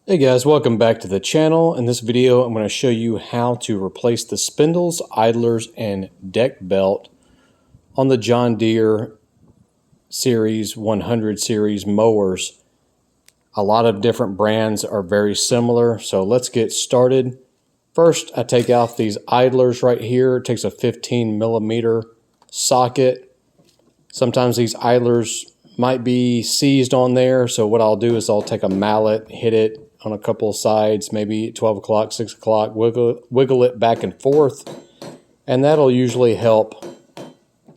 Hey guys, welcome back to the channel. In this video, I'm going to show you how to replace the spindles, idlers, and deck belt on the John Deere Series 100 series mowers. A lot of different brands are very similar, so let's get started. First, I take out these idlers right here. It takes a 15mm socket. Sometimes these idlers might be seized on there, so what I'll do is I'll take a mallet, hit it on a couple of sides, maybe 12 o'clock, 6 o'clock, wiggle it back and forth, and that'll usually help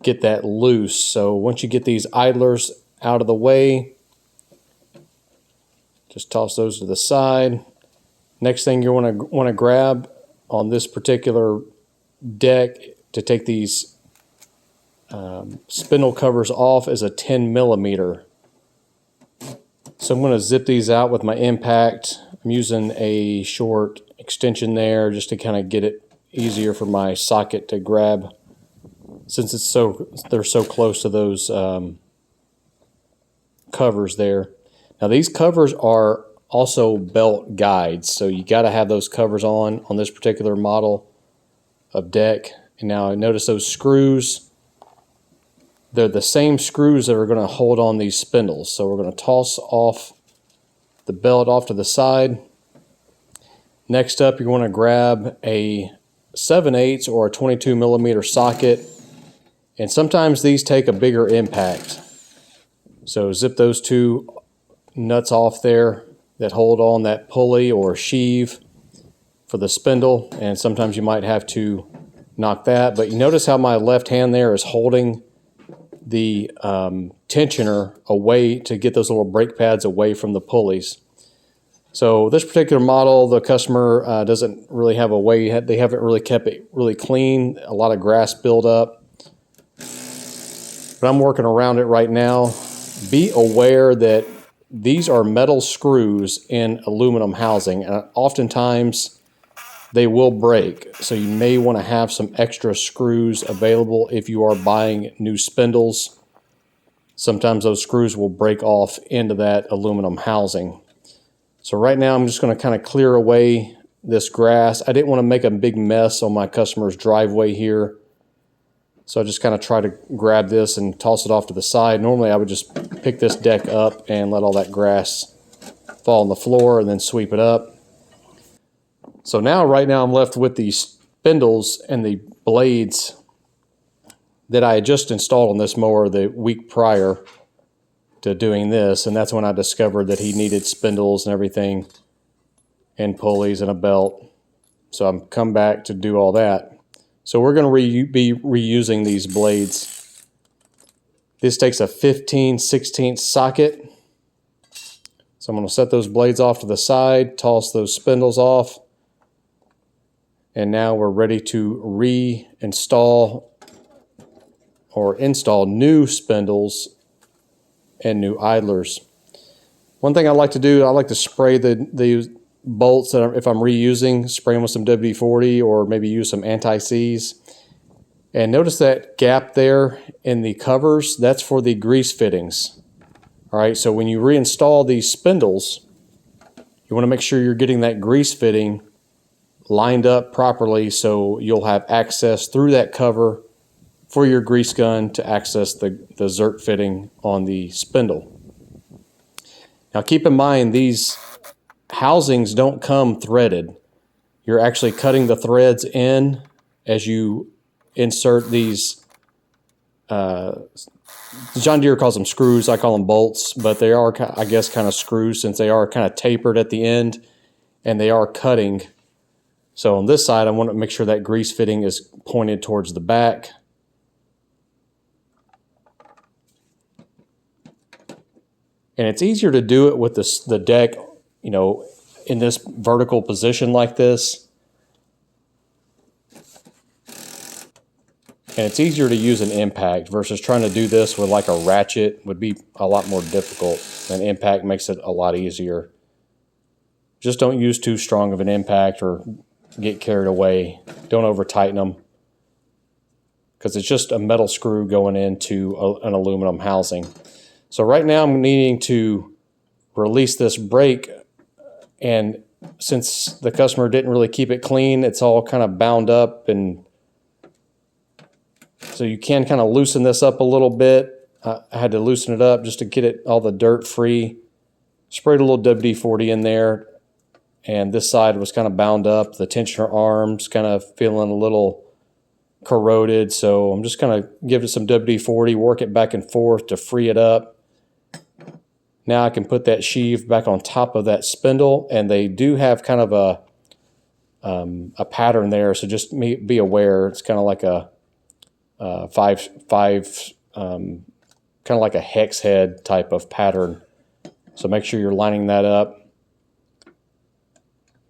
get that loose. So once you get these idlers out of the way, just toss those to the side. Next thing you want to grab on this particular deck to take these spindle covers off is a 10mm. So I'm going to zip these out with my impact. I'm using a short extension there just to kind of get it easier for my socket to grab, since they're so close to those covers there. Now these covers are also belt guides, so you got to have those covers on this particular model of deck. And now notice those screws. They're the same screws that are going to hold on these spindles. So we're going to toss off the belt off to the side. Next up, you want to grab a 7/8 or a 22mm socket. And sometimes these take a bigger impact. So zip those two nuts off there that hold on that pulley or sheave for the spindle. And sometimes you might have to knock that. But you notice how my left hand there is holding the tensioner away to get those little brake pads away from the pulleys. So this particular model, the customer doesn't really have a way, they haven't really kept it really clean, a lot of grass buildup. But I'm working around it right now. Be aware that these are metal screws in aluminum housing, and oftentimes they will break, so you may want to have some extra screws available if you are buying new spindles. Sometimes those screws will break off into that aluminum housing. So right now I'm just going to kind of clear away this grass. I didn't want to make a big mess on my customer's driveway here, so I just kind of try to grab this and toss it off to the side. Normally I would just pick this deck up and let all that grass fall on the floor and then sweep it up. So right now I'm left with the spindles and the blades that I had just installed on this mower the week prior to doing this, and that's when I discovered that he needed spindles and everything, and pulleys and a belt. So I'm come back to do all that. So we're going to be reusing these blades. This takes a 15/16 socket. So I'm going to set those blades off to the side, toss those spindles off. And now we're ready to reinstall or install new spindles and new idlers. One thing I like to do, I like to spray the bolts that if I'm reusing, spray them with some WD-40 or maybe use some anti-seize. And notice that gap there in the covers, that's for the grease fittings. All right, so when you reinstall these spindles, you want to make sure you're getting that grease fitting lined up properly, so you'll have access through that cover for your grease gun to access the zert fitting on the spindle. Now keep in mind, these housings don't come threaded. You're actually cutting the threads in as you insert these. John Deere calls them screws, I call them bolts, but they are, I guess, kind of screws, since they are kind of tapered at the end and they are cutting. So on this side, I want to make sure that grease fitting is pointed towards the back. And it's easier to do it with the deck, in this vertical position like this. And it's easier to use an impact versus trying to do this with like a ratchet would be a lot more difficult. An impact makes it a lot easier. Just don't use too strong of an impact or get carried away. Don't over tighten them, because it's just a metal screw going into an aluminum housing. So right now I'm needing to release this brake And since the customer didn't really keep it clean, it's all kind of bound up, and so you can kind of loosen this up a little bit. I had to loosen it up just to get it all the dirt free. Sprayed a little WD-40 in there, and this side was kind of bound up. The tensioner arms kind of feeling a little corroded, so I'm just going to give it some WD-40, work it back and forth to free it up. Now I can put that sheave back on top of that spindle, and they do have kind of a pattern there, so just be aware. It's kind of like a kind of like a hex head type of pattern. So make sure you're lining that up.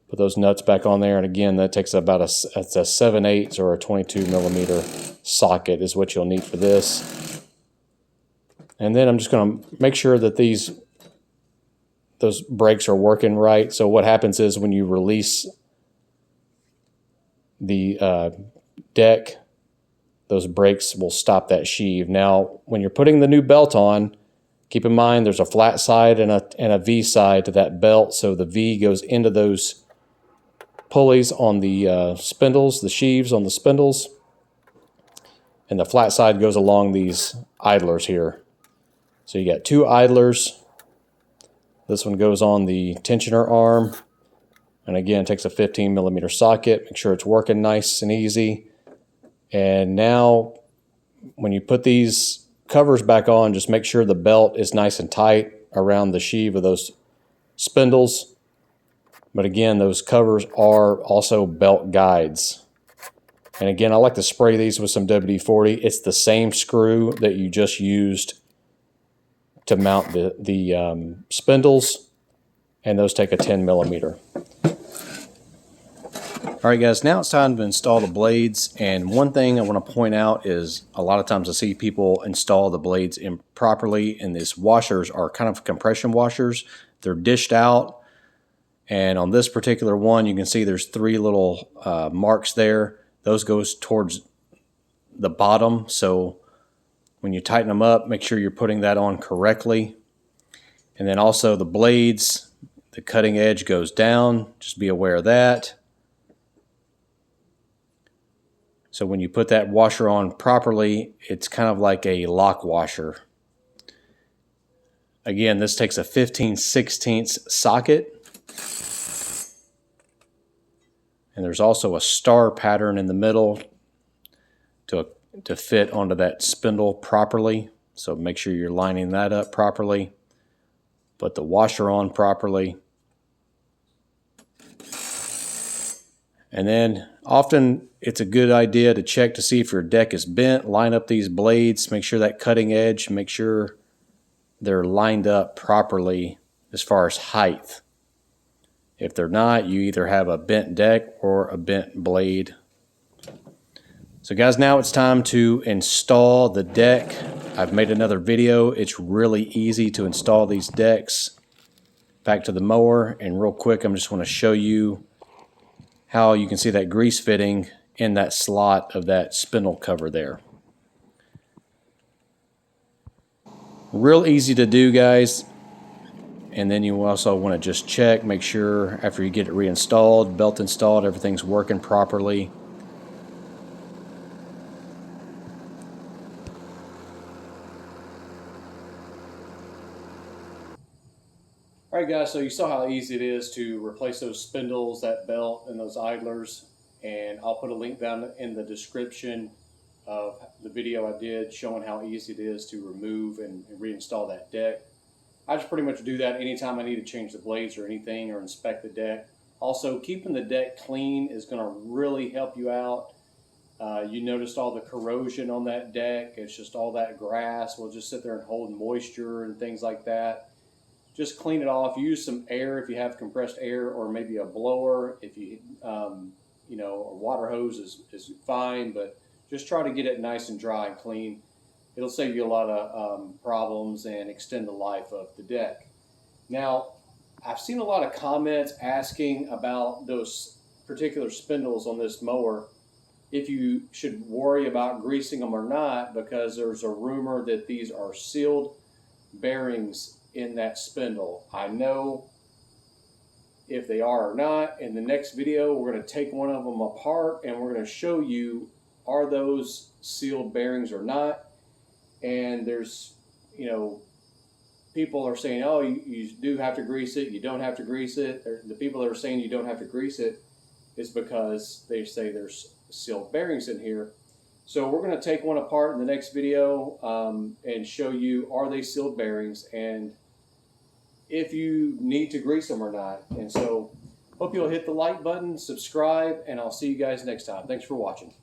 Put those nuts back on there, and again, that takes about a 7/8 or a 22 millimeter socket is what you'll need for this. And then I'm just going to make sure that those brakes are working right. So what happens is when you release the deck, those brakes will stop that sheave. Now, when you're putting the new belt on, keep in mind there's a flat side and a V side to that belt. So the V goes into those pulleys on the spindles, the sheaves on the spindles, and the flat side goes along these idlers here. So you got two idlers. This one goes on the tensioner arm, and again, it takes a 15 millimeter socket. Make sure it's working nice and easy. And now when you put these covers back on, just make sure the belt is nice and tight around the sheave of those spindles. But again, those covers are also belt guides. And again, I like to spray these with some WD-40. It's the same screw that you just used to mount the spindles, and those take a 10 millimeter. All right, guys, now it's time to install the blades. And one thing I want to point out is a lot of times I see people install the blades improperly, and these washers are kind of compression washers. They're dished out. And on this particular one, you can see there's three little marks there. Those goes towards the bottom. So when you tighten them up, make sure you're putting that on correctly. And then also the blades, the cutting edge goes down. Just be aware of that. So when you put that washer on properly, it's kind of like a lock washer. Again, this takes a 15/16 socket. And there's also a star pattern in the middle to fit onto that spindle properly. So make sure you're lining that up properly. Put the washer on properly. And then often it's a good idea to check to see if your deck is bent. Line up these blades, make sure that cutting edge, make sure they're lined up properly as far as height. If they're not, you either have a bent deck or a bent blade. So guys, now it's time to install the deck. I've made another video. It's really easy to install these decks. Back to the mower, and real quick, I'm just want to show you how you can see that grease fitting in that slot of that spindle cover there. Real easy to do, guys. And then you also want to just check, make sure after you get it reinstalled, belt installed, everything's working properly. All right, guys, so you saw how easy it is to replace those spindles, that belt, and those idlers. And I'll put a link down in the description of the video I did showing how easy it is to remove and reinstall that deck. I just pretty much do that anytime I need to change the blades or anything or inspect the deck. Also, keeping the deck clean is going to really help you out. You noticed all the corrosion on that deck. It's just all that grass will just sit there and hold moisture and things like that. Just clean it off. Use some air if you have compressed air, or maybe a blower. If you, you know, a water hose is fine, but just try to get it nice and dry and clean. It'll save you a lot of problems and extend the life of the deck. Now, I've seen a lot of comments asking about those particular spindles on this mower, if you should worry about greasing them or not, because there's a rumor that these are sealed bearings in that spindle. I know if they are or not. In the next video, we're going to take one of them apart and we're going to show you, are those sealed bearings or not. And there's, you know, people are saying, oh, you do have to grease it, you don't have to grease it. The people that are saying you don't have to grease it is because they say there's sealed bearings in here. So we're going to take one apart in the next video and show you, are they sealed bearings and if you need to grease them or not. And so hope you'll hit the like button, subscribe, and I'll see you guys next time. Thanks for watching.